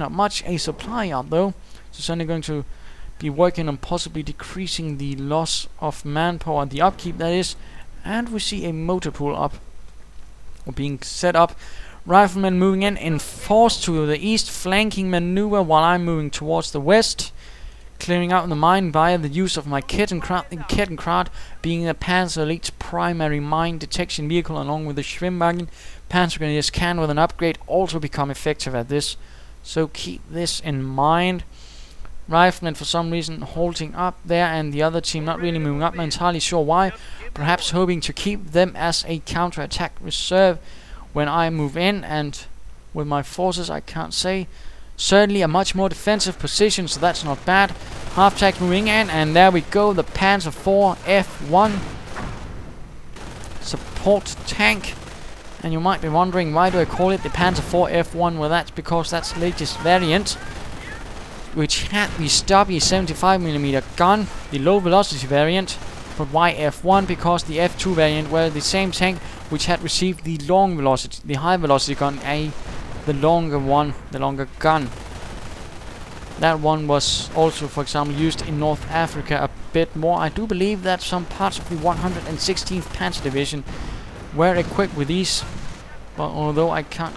not much a supply up though. So certainly going to be working on possibly decreasing the loss of manpower, the upkeep that is. And we see a motor pool up, or being set up. Riflemen moving in force to the east, flanking maneuver while I'm moving towards the west, clearing out the mine via the use of my Kettenkrad. The Kettenkrad being the Panzer Elite's primary mine detection vehicle, along with the Schwimmwagen. Panzer Grenadiers can, with an upgrade, also become effective at this, so keep this in mind. Riflemen for some reason halting up there, and the other team not really moving up. Not entirely sure why. Perhaps hoping to keep them as a counter-attack reserve when I move in, and with my forces I can't say. Certainly a much more defensive position, so that's not bad. Half-track moving in, and there we go, the Panzer IV F1 support tank. And you might be wondering, why do I call it the Panzer IV F1? Well, that's because that's the latest variant, which had the stubby 75mm gun, the low velocity variant. But why F1? Because the F2 variant were the same tank which had received the long velocity, the high velocity gun, the longer one, the longer gun. That one was also, for example, used in North Africa a bit more. I do believe that some parts of the 116th Panzer Division were equipped with these, but although I can't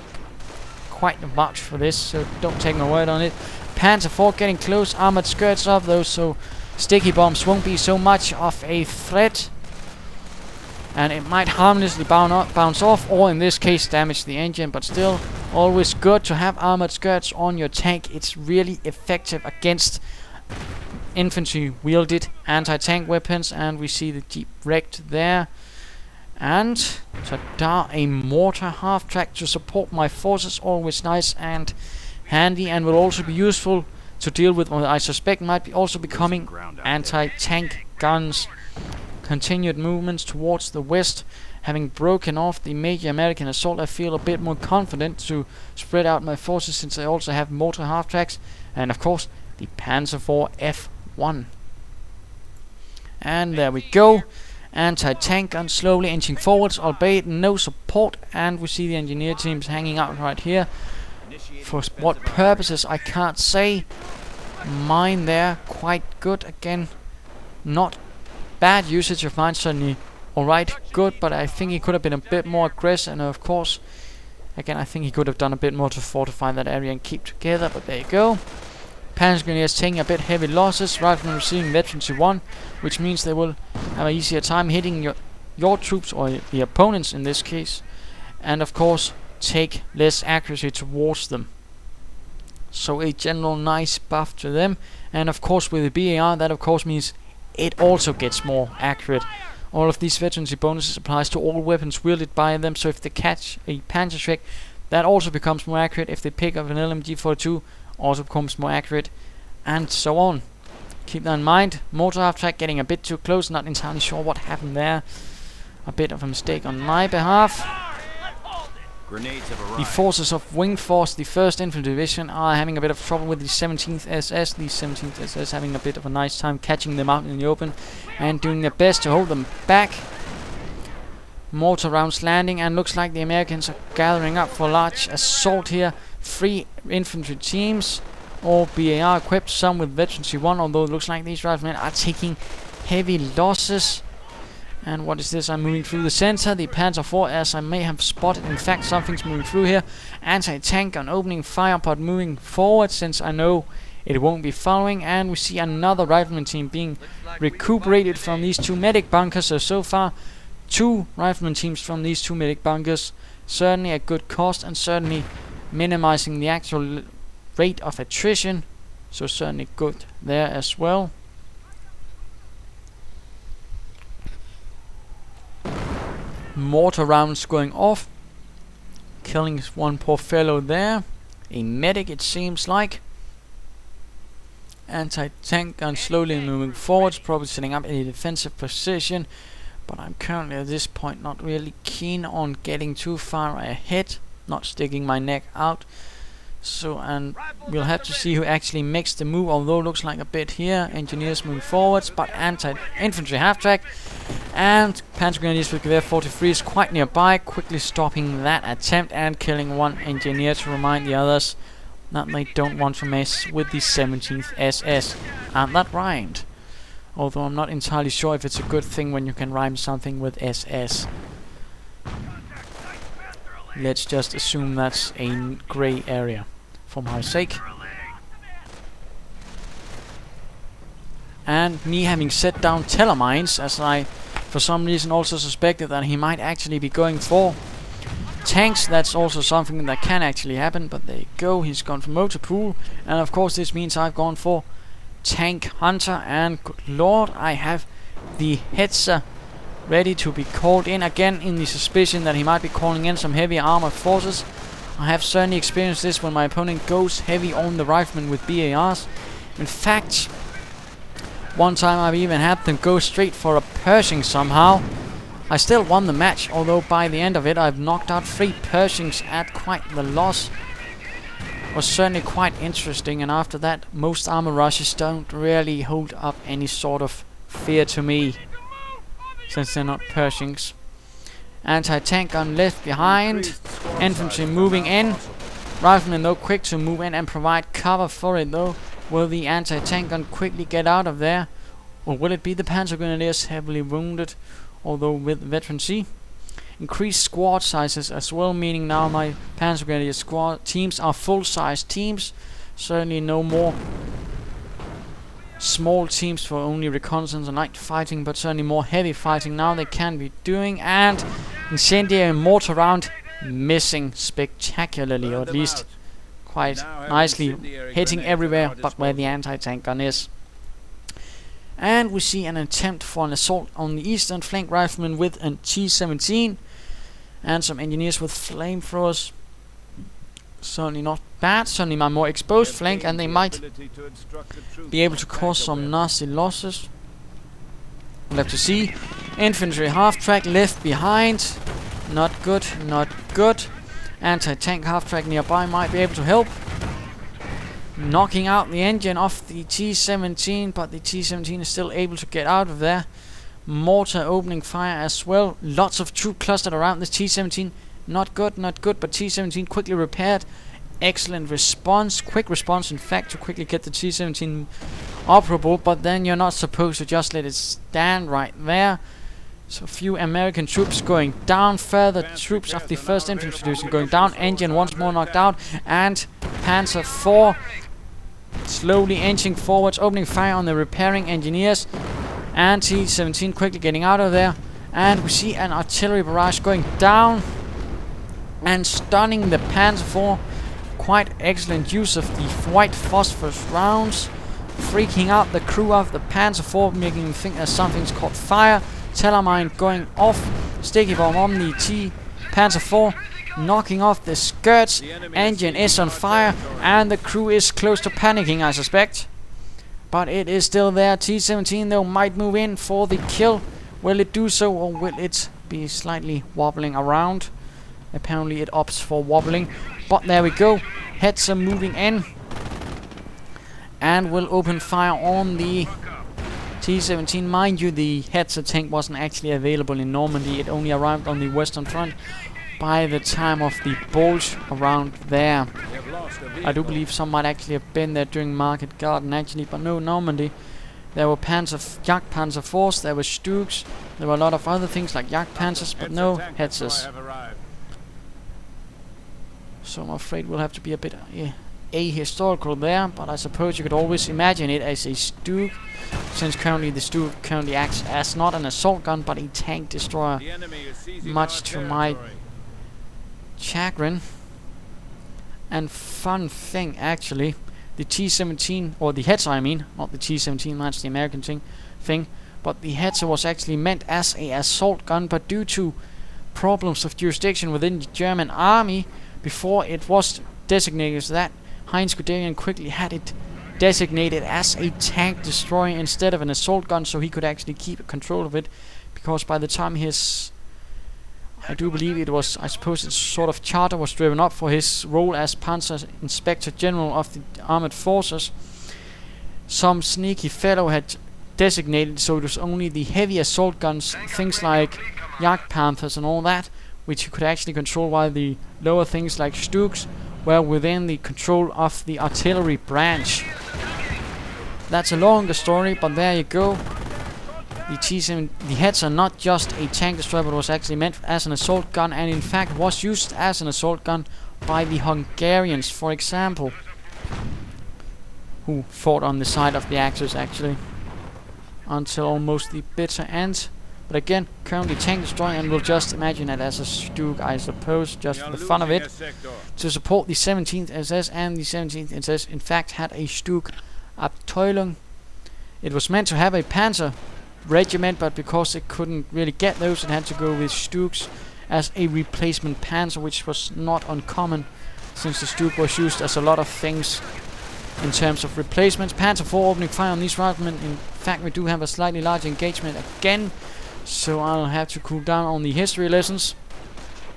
quite vouch for this, so don't take my word on it. Panzer IV getting close, armored skirts up though, so sticky bombs won't be so much of a threat, and it might harmlessly bounce off, or in this case damage the engine, but still always good to have armored skirts on your tank. It's really effective against infantry wielded anti-tank weapons, and we see the Jeep wrecked there. And ta-da, a mortar half-track to support my forces, always nice and handy, and will also be useful to deal with what I suspect might be also becoming anti-tank guns. Continued movements towards the west. Having broken off the major American assault, I feel a bit more confident to spread out my forces, since I also have mortar half-tracks, and of course the Panzer IV F1. And there we go. Anti-tank gun slowly inching forwards, albeit no support, and we see the engineer teams hanging out right here. For what purposes I can't say. Mine there, quite good again. Not bad usage of mine, certainly alright, good, but I think he could have been a bit more aggressive, and of course, again, I think he could have done a bit more to fortify that area and keep together, but there you go. Panzer Grenadiers taking a bit heavy losses, Riflemen receiving Veterans 1, which means they will have an easier time hitting your troops, or the opponents in this case, and of course take less accuracy towards them. So a general nice buff to them, and of course with the BAR that of course means it also gets more accurate. All of these veterancy bonuses applies to all weapons wielded by them, so if they catch a Panzerschreck, that also becomes more accurate. If they pick up an LMG-42, also becomes more accurate, and so on. Keep that in mind. Mortar half-track getting a bit too close, not entirely sure what happened there. A bit of a mistake on my behalf. The forces of wingforce, the 1st Infantry Division, are having a bit of trouble with the 17th SS. The 17th SS having a bit of a nice time catching them out in the open and doing their best to hold them back. Mortar rounds landing, and looks like the Americans are gathering up for a large assault here. 3 infantry teams, all BAR equipped, some with Veterans 1, although it looks like these riflemen are taking heavy losses. And what is this? I'm moving through the center. The Panzer IV, as I may have spotted, in fact something's moving through here. Anti-tank gun opening fire, but moving forward, since I know it won't be following. And we see another rifleman team being recuperated from these 2 medic bunkers. So far 2 rifleman teams from these 2 medic bunkers. Certainly a good cost, and certainly minimizing the actual rate of attrition. So certainly good there as well. Mortar rounds going off, killing one poor fellow there. A medic, it seems like. Anti-tank gun slowly moving forwards, probably setting up a defensive position, but I'm currently at this point not really keen on getting too far ahead, not sticking my neck out. So, and we'll have to see who actually makes the move, although looks like a bit here. Engineers moving forwards, but anti-infantry half-track, and Panzer Grenadiers with Gewehr 43 is quite nearby, quickly stopping that attempt and killing one engineer to remind the others that they don't want to mess with the 17th SS. And that rhymed. Although I'm not entirely sure if it's a good thing when you can rhyme something with SS. Let's just assume that's a grey area, for my sake. And me having set down telemines, as I for some reason also suspected that he might actually be going for tanks. That's also something that can actually happen, but there you go, he's gone for motor pool, and of course this means I've gone for tank hunter, and good lord, I have the Hetzer ready to be called in again, in the suspicion that he might be calling in some heavy armored forces. I have certainly experienced this when my opponent goes heavy on the riflemen with BARs. In fact, one time I've even had them go straight for a Pershing somehow. I still won the match, although by the end of it I've knocked out 3 Pershings at quite the loss. It was certainly quite interesting, and after that most armor rushes don't really hold up any sort of fear to me, since they're not Pershings. Anti-tank gun left behind, infantry moving in, riflemen though quick to move in and provide cover for it though. Will the anti-tank gun quickly get out of there, or will it be the Panzer Grenadiers heavily wounded, although with veterancy? Increased squad sizes as well, meaning now my Panzer Grenadier squad teams are full-size teams. Certainly no more small teams for only reconnaissance and night fighting, but certainly more heavy fighting now they can be doing. And incendiary mortar round missing spectacularly, or at least quite nicely, hitting everywhere but where the anti-tank gun is. And we see an attempt for an assault on the eastern flank, riflemen with a T-17 and some engineers with flamethrowers. Certainly not bad, certainly my more exposed flank, and they might be able to cause some nasty losses. We'll have to see. Infantry half-track left behind. Not good, not good. Anti-tank half-track nearby might be able to help. Knocking out the engine off the T-17, but the T-17 is still able to get out of there. Mortar opening fire as well. Lots of troop clustered around this T-17. Not good, not good, but T-17 quickly repaired. Excellent response, quick response in fact, to quickly get the T-17 operable, but then you're not supposed to just let it stand right there. So a few American troops going down, further troops of the 1st Infantry Division going down, engine once more knocked out, and Panzer IV slowly inching forwards, opening fire on the repairing engineers, and T-17 quickly getting out of there, and we see an artillery barrage going down and stunning the Panzer IV. Quite excellent use of the white phosphorus rounds, freaking out the crew of the Panzer IV, making them think that something's caught fire. Telemine going off, sticky bomb on the Panzer IV, knocking off the skirts, engine is on fire, and the crew is close to panicking, I suspect. But it is still there. T-17 though might move in for the kill. Will it do so, or will it be slightly wobbling around? Apparently it opts for wobbling, but there we go. Heads are moving in and will open fire on the T-17. Mind you, the Hetzer tank wasn't actually available in Normandy. It only arrived on the Western Front by the time of the bulge around there. I do believe some might actually have been there during Market Garden actually, but no Normandy. There were Jagdpanzer Force, there were Stugs, there were a lot of other things like Jagdpanzers, but no Hetzers. So I'm afraid we'll have to be a bit ahistorical there, but I suppose you could always imagine it as a Stug, since currently the Stug currently acts as not an assault gun but a tank destroyer, much to my chagrin. And fun thing actually, the T-17, or the Hetzer I mean, not the T-17, that's the American thing, but the Hetzer was actually meant as a assault gun, but due to problems of jurisdiction within the German army, before it was designated as that, Heinz Guderian quickly had it designated as a tank destroyer instead of an assault gun, so he could actually keep control of it, because by the time his, I do believe it was, I suppose his sort of charter was driven up for his role as Panzer Inspector General of the Armored Forces, some sneaky fellow had designated so it was only the heavy assault guns, things like Jagdpanthers and all that, which you could actually control, while the lower things like Stugs were within the control of the artillery branch. That's a longer story, but there you go. The T7, the heads are not just a tank destroyer, but was actually meant as an assault gun, and in fact was used as an assault gun by the Hungarians, for example, who fought on the side of the Axis actually until almost the bitter end. But again, currently tank destroyer, and we'll just imagine it as a Stug, I suppose, just for the fun of it, to support the 17th SS, and the 17th SS in fact had a Stug Abteilung. It was meant to have a Panzer regiment, but because it couldn't really get those, it had to go with Stugs as a replacement Panzer, which was not uncommon since the Stug was used as a lot of things in terms of replacements. Panzer IV opening fire on these riflemen. In fact, we do have a slightly larger engagement again, so I'll have to cool down on the history lessons.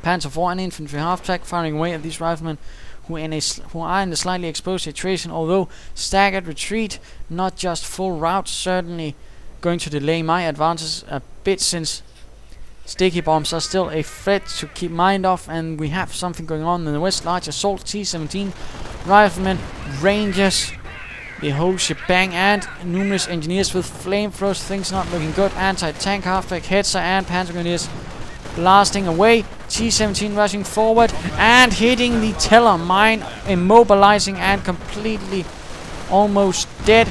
Panzer IV and infantry half-track firing away at these riflemen who are in a slightly exposed situation, although staggered retreat, not just full rout, certainly going to delay my advances a bit, since sticky bombs are still a threat to keep mind of, and we have something going on in the west. Large assault T-17 riflemen, rangers, the whole shebang, and numerous engineers with flamethrowers. Things not looking good. Anti-tank half-track Hetzer and Panzer Grenadiers blasting away. T-17 rushing forward and hitting the Teller mine, immobilizing and completely almost dead.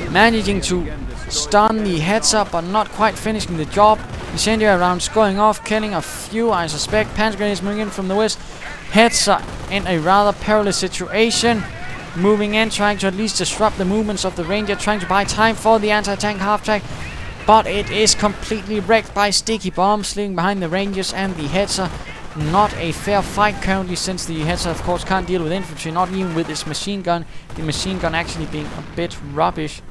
Managing to stun the Hetzer, but not quite finishing the job. Incendiary rounds going off, killing a few, I suspect. Panzer Grenadiers moving in from the west. Hetzer in a rather perilous situation, moving in, trying to at least disrupt the movements of the Ranger, trying to buy time for the anti-tank half-track, but it is completely wrecked by sticky bombs leaving behind the Rangers and the Hetzer. Not a fair fight currently, since the Hetzer of course can't deal with infantry, not even with its machine gun, the machine gun actually being a bit rubbish.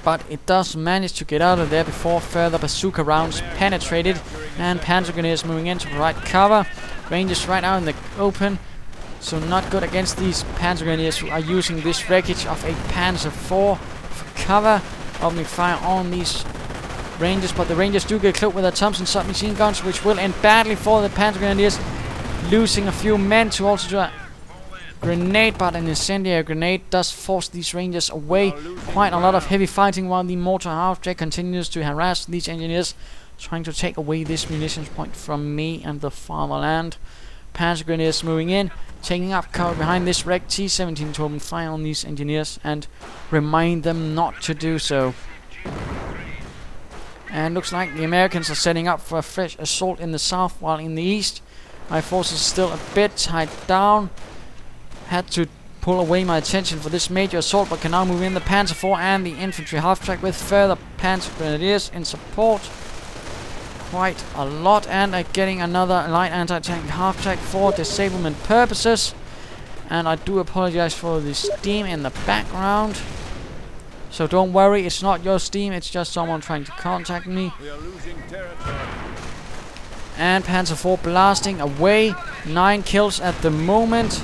But it does manage to get out of there before further bazooka rounds penetrated, and Panzer Grenadiers moving in to provide cover. Rangers right out in the open, so not good against these Panzer Grenadiers who are using this wreckage of a Panzer IV for cover. Opening fire on these Rangers, but the Rangers do get cloaked with their Thompson submachine guns, which will end badly for the Panzer Grenadiers, losing a few men to also do a grenade, but an incendiary grenade does force these Rangers away. Quite a lot of heavy fighting, while the mortar half-track continues to harass these engineers, trying to take away this munitions point from me and the fatherland. Panzer Grenadiers moving in, taking up cover behind this wrecked T-17 to open fire on these engineers and remind them not to do so. And looks like the Americans are setting up for a fresh assault in the south, while in the east my forces still a bit tied down. Had to pull away my attention for this major assault, but can now move in the Panzer IV and the infantry half-track with further Panzer Grenadiers in support. Quite a lot, and getting another light anti-tank half-track for disablement purposes. And I do apologize for the steam in the background, so don't worry, it's not your steam, it's just someone trying to contact me. We are losing territory. And Panzer IV blasting away, 9 kills at the moment.